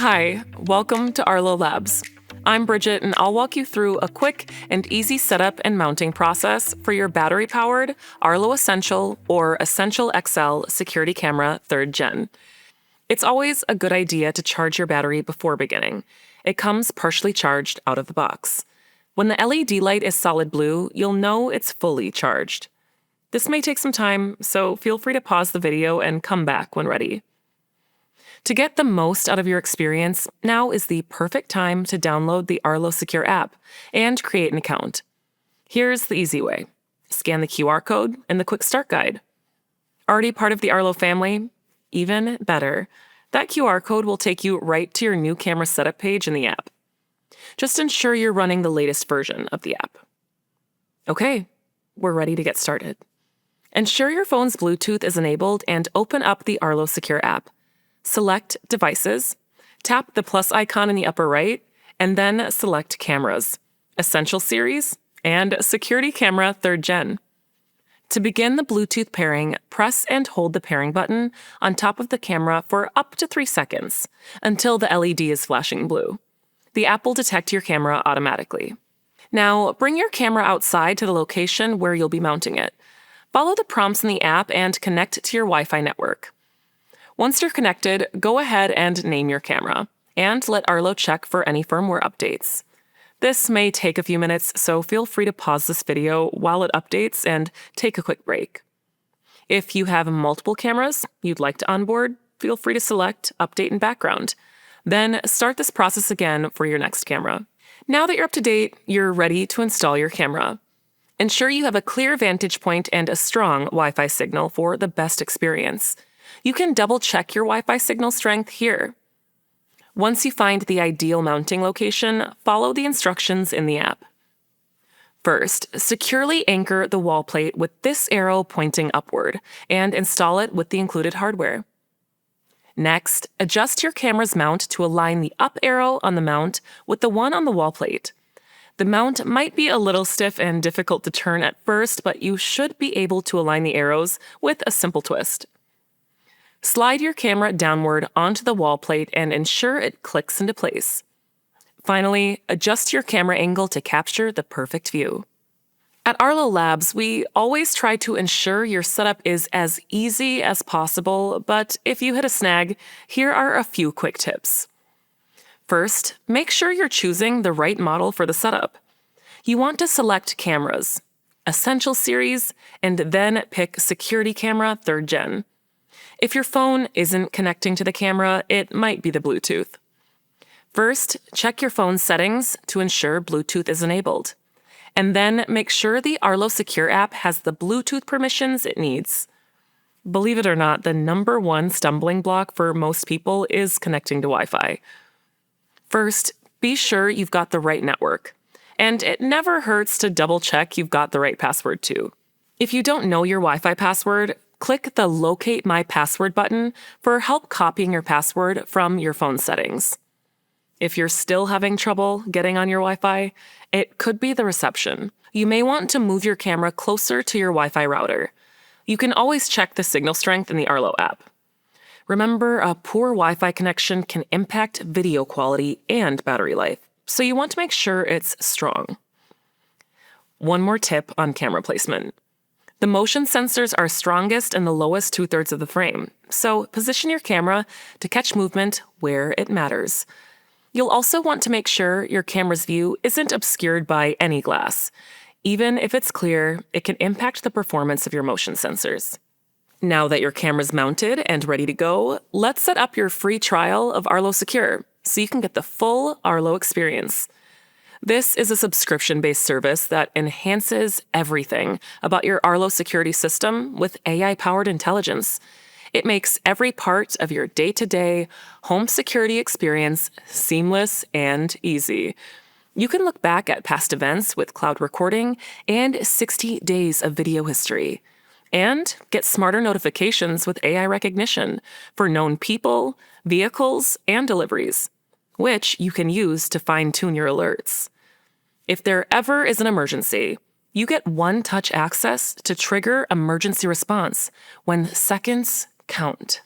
Hi, welcome to Arlo Labs. I'm Bridget, and I'll walk you through a quick and easy setup and mounting process for your battery-powered Arlo Essential or Essential XL Security Camera 3rd Gen. It's always a good idea to charge your battery before beginning. It comes partially charged out of the box. When the LED light is solid blue, you'll know it's fully charged. This may take some time, so feel free to pause the video and come back when ready. To get the most out of your experience, now is the perfect time to download the Arlo Secure app and create an account. Here's the easy way. Scan the QR code in the Quick Start Guide. Already part of the Arlo family? Even better. That QR code will take you right to your new camera setup page in the app. Just ensure you're running the latest version of the app. Okay, we're ready to get started. Ensure your phone's Bluetooth is enabled and open up the Arlo Secure app. Select Devices, tap the plus icon in the upper right, and then select Cameras, Essential Series, and Security Camera 3rd Gen. To begin the Bluetooth pairing, press and hold the pairing button on top of the camera for up to 3 seconds, until the LED is flashing blue. The app will detect your camera automatically. Now, bring your camera outside to the location where you'll be mounting it. Follow the prompts in the app and connect to your Wi-Fi network. Once you're connected, go ahead and name your camera, and let Arlo check for any firmware updates. This may take a few minutes, so feel free to pause this video while it updates and take a quick break. If you have multiple cameras you'd like to onboard, feel free to select Update in Background. Then start this process again for your next camera. Now that you're up to date, you're ready to install your camera. Ensure you have a clear vantage point and a strong Wi-Fi signal for the best experience. You can double-check your Wi-Fi signal strength here. Once you find the ideal mounting location, follow the instructions in the app. First, securely anchor the wall plate with this arrow pointing upward and install it with the included hardware. Next, adjust your camera's mount to align the up arrow on the mount with the one on the wall plate. The mount might be a little stiff and difficult to turn at first, but you should be able to align the arrows with a simple twist. Slide your camera downward onto the wall plate and ensure it clicks into place. Finally, adjust your camera angle to capture the perfect view. At Arlo Labs, we always try to ensure your setup is as easy as possible, but if you hit a snag, here are a few quick tips. First, make sure you're choosing the right model for the setup. You want to select Cameras, Essential Series, and then pick Security Camera 3rd Gen. If your phone isn't connecting to the camera, it might be the Bluetooth. First, check your phone's settings to ensure Bluetooth is enabled. And then make sure the Arlo Secure app has the Bluetooth permissions it needs. Believe it or not, the number one stumbling block for most people is connecting to Wi-Fi. First, be sure you've got the right network. And it never hurts to double-check you've got the right password too. If you don't know your Wi-Fi password, click the Locate My Password button for help copying your password from your phone settings. If you're still having trouble getting on your Wi-Fi, it could be the reception. You may want to move your camera closer to your Wi-Fi router. You can always check the signal strength in the Arlo app. Remember, a poor Wi-Fi connection can impact video quality and battery life, so you want to make sure it's strong. One more tip on camera placement. The motion sensors are strongest in the lowest 2/3 of the frame, so position your camera to catch movement where it matters. You'll also want to make sure your camera's view isn't obscured by any glass. Even if it's clear, it can impact the performance of your motion sensors. Now that your camera's mounted and ready to go, let's set up your free trial of Arlo Secure so you can get the full Arlo experience. This is a subscription-based service that enhances everything about your Arlo security system with AI-powered intelligence. It makes every part of your day-to-day home security experience seamless and easy. You can look back at past events with cloud recording and 60 days of video history, and get smarter notifications with AI recognition for known people, vehicles, and deliveries, which you can use to fine-tune your alerts. If there ever is an emergency, you get one-touch access to trigger emergency response when seconds count.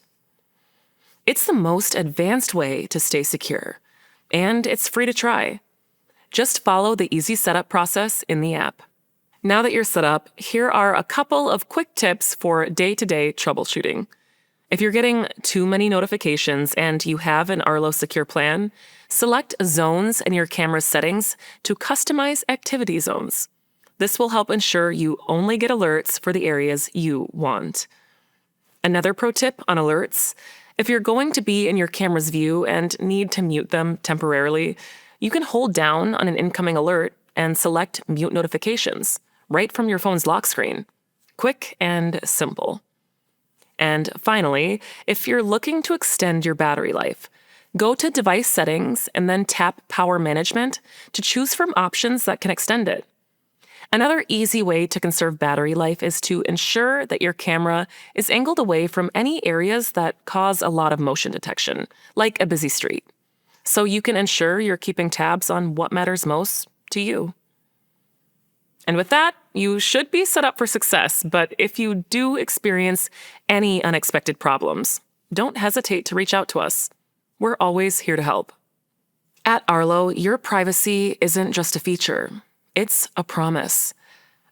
It's the most advanced way to stay secure, and it's free to try. Just follow the easy setup process in the app. Now that you're set up, here are a couple of quick tips for day-to-day troubleshooting. If you're getting too many notifications and you have an Arlo Secure plan, select zones in your camera's settings to customize activity zones. This will help ensure you only get alerts for the areas you want. Another pro tip on alerts: if you're going to be in your camera's view and need to mute them temporarily, you can hold down on an incoming alert and select Mute Notifications right from your phone's lock screen. Quick and simple. And finally, if you're looking to extend your battery life, go to Device Settings and then tap Power Management to choose from options that can extend it. Another easy way to conserve battery life is to ensure that your camera is angled away from any areas that cause a lot of motion detection, like a busy street, so you can ensure you're keeping tabs on what matters most to you. And with that, you should be set up for success, but if you do experience any unexpected problems, don't hesitate to reach out to us. We're always here to help. At Arlo, your privacy isn't just a feature, it's a promise.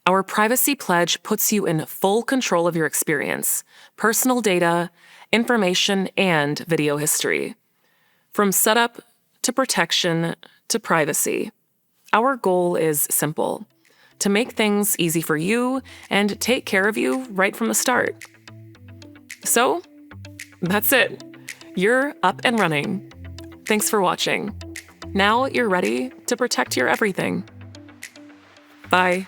Our privacy pledge puts you in full control of your experience, personal data, information, and video history. From setup to protection to privacy, our goal is simple: to make things easy for you and take care of you right from the start. So, that's it. You're up and running. Thanks for watching. Now you're ready to protect your everything. Bye.